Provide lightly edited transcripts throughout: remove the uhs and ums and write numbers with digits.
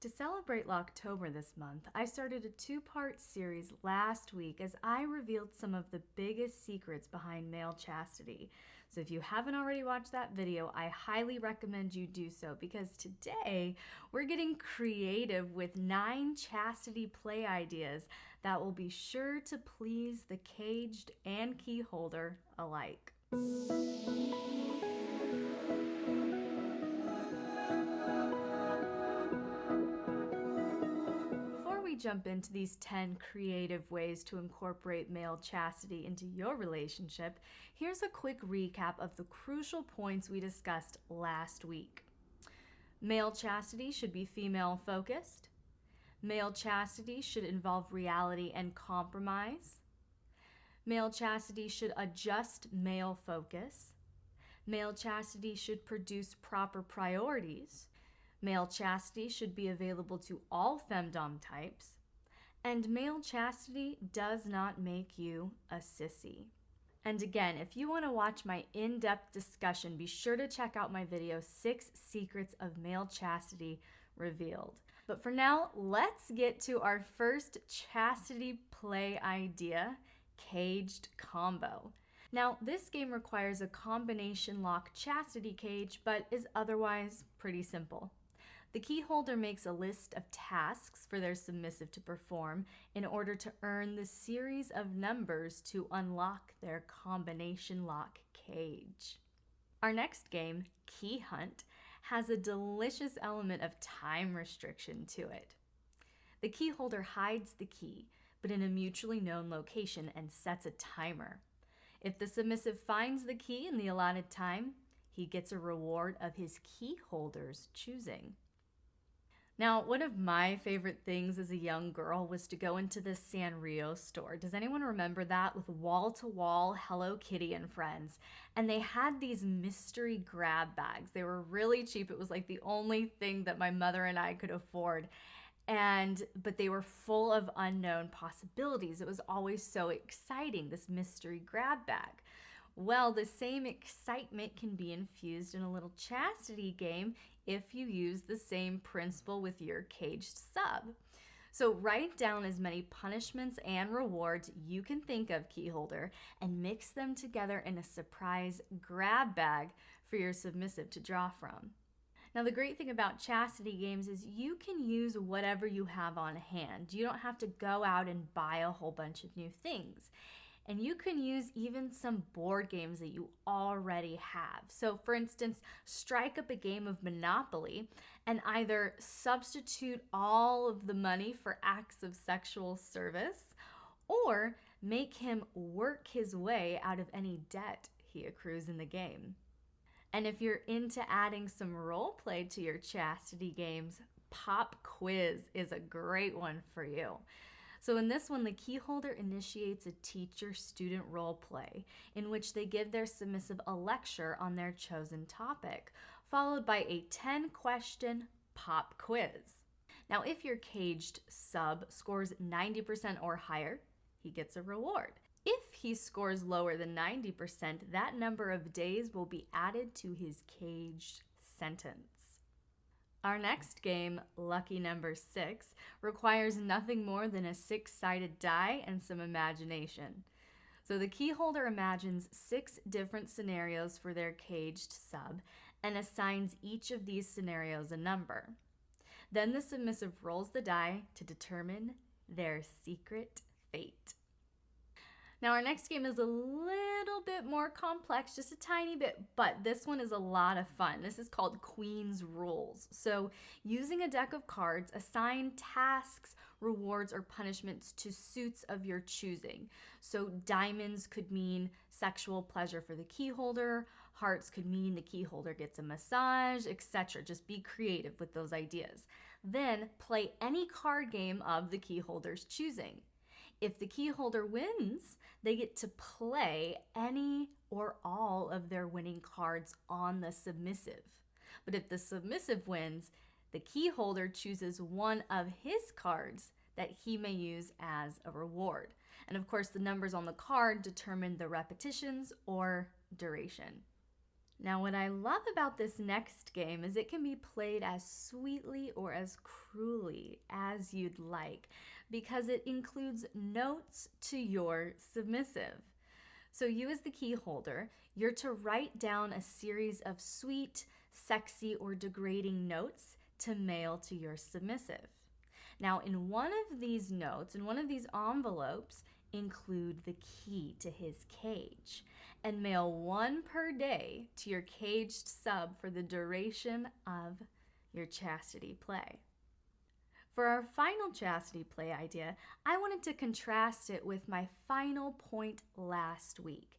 To celebrate Locktober this month, I started a two-part series last week as I revealed some of the biggest secrets behind male chastity. So if you haven't already watched that video, I highly recommend you do so because today we're getting creative with 9 chastity play ideas that will be sure to please the caged and key holder alike. Jump into these 10 creative ways to incorporate male chastity into your relationship, here's a quick recap of the crucial points we discussed last week. Male chastity should be female focused. Male chastity should involve reality and compromise. Male chastity should adjust male focus. Male chastity should produce proper priorities. Male chastity should be available to all femdom types, and male chastity does not make you a sissy. And again, if you want to watch my in-depth discussion, be sure to check out my video, 6 Secrets of Male Chastity Revealed. But for now, let's get to our first chastity play idea, Caged Combo. Now, this game requires a combination lock chastity cage, but is otherwise pretty simple. The key holder makes a list of tasks for their submissive to perform in order to earn the series of numbers to unlock their combination lock cage. Our next game, Key Hunt, has a delicious element of time restriction to it. The key holder hides the key, but in a mutually known location and sets a timer. If the submissive finds the key in the allotted time, he gets a reward of his key holder's choosing. Now, one of my favorite things as a young girl was to go into the Sanrio store. Does anyone remember that? With wall-to-wall Hello Kitty and friends. And they had these mystery grab bags. They were really cheap. It was like the only thing that my mother and I could afford. But they were full of unknown possibilities. It was always so exciting, this mystery grab bag. Well, the same excitement can be infused in a little chastity game if you use the same principle with your caged sub. So write down as many punishments and rewards you can think of, key holder, and mix them together in a surprise grab bag for your submissive to draw from. Now, the great thing about chastity games is you can use whatever you have on hand. You don't have to go out and buy a whole bunch of new things. And you can use even some board games that you already have. So for instance, strike up a game of Monopoly and either substitute all of the money for acts of sexual service or make him work his way out of any debt he accrues in the game. And if you're into adding some role play to your chastity games, Pop Quiz is a great one for you. So in this one, the key holder initiates a teacher-student role play in which they give their submissive a lecture on their chosen topic, followed by a 10-question pop quiz. Now, if your caged sub scores 90% or higher, he gets a reward. If he scores lower than 90%, that number of days will be added to his caged sentence. Our next game, Lucky Number 6, requires nothing more than a 6-sided die and some imagination. So the key holder imagines 6 different scenarios for their caged sub and assigns each of these scenarios a number. Then the submissive rolls the die to determine their secret fate. Now our next game is a little bit more complex, just a tiny bit, but this one is a lot of fun. This is called Queen's Rules. So using a deck of cards, assign tasks, rewards, or punishments to suits of your choosing. So diamonds could mean sexual pleasure for the key holder, hearts could mean the key holder gets a massage, etc. Just be creative with those ideas. Then play any card game of the key holder's choosing. If the key holder wins, they get to play any or all of their winning cards on the submissive. But if the submissive wins, the key holder chooses one of his cards that he may use as a reward. And of course, the numbers on the card determine the repetitions or duration. Now, what I love about this next game is it can be played as sweetly or as cruelly as you'd like because it includes notes to your submissive. So you as the key holder, you're to write down a series of sweet, sexy, or degrading notes to mail to your submissive. Now, in one of these notes, in one of these envelopes, include the key to his cage and mail one per day to your caged sub for the duration of your chastity play. For our final chastity play idea, I wanted to contrast it with my final point last week.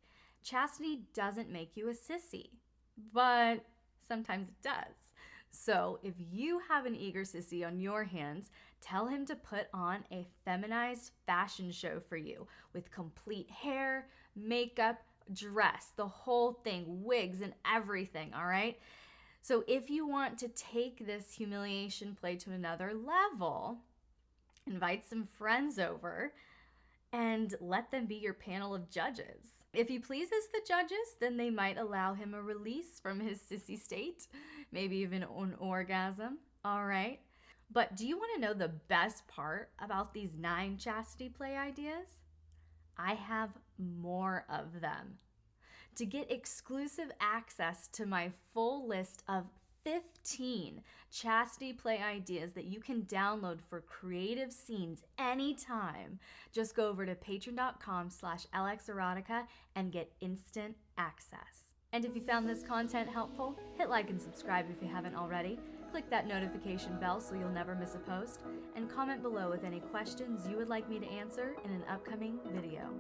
Chastity doesn't make you a sissy, but sometimes it does. So if you have an eager sissy on your hands, tell him to put on a feminized fashion show for you with complete hair, makeup, dress, the whole thing, wigs and everything, all right? So if you want to take this humiliation play to another level, invite some friends over and let them be your panel of judges. If he pleases the judges, then they might allow him a release from his sissy state, maybe even an orgasm, all right? But do you want to know the best part about these 9 chastity play ideas? I have more of them. To get exclusive access to my full list of 15 chastity play ideas that you can download for creative scenes anytime, just go over to patreon.com/LXerotica and get instant access. And if you found this content helpful, hit like and subscribe if you haven't already. Click that notification bell so you'll never miss a post, and comment below with any questions you would like me to answer in an upcoming video.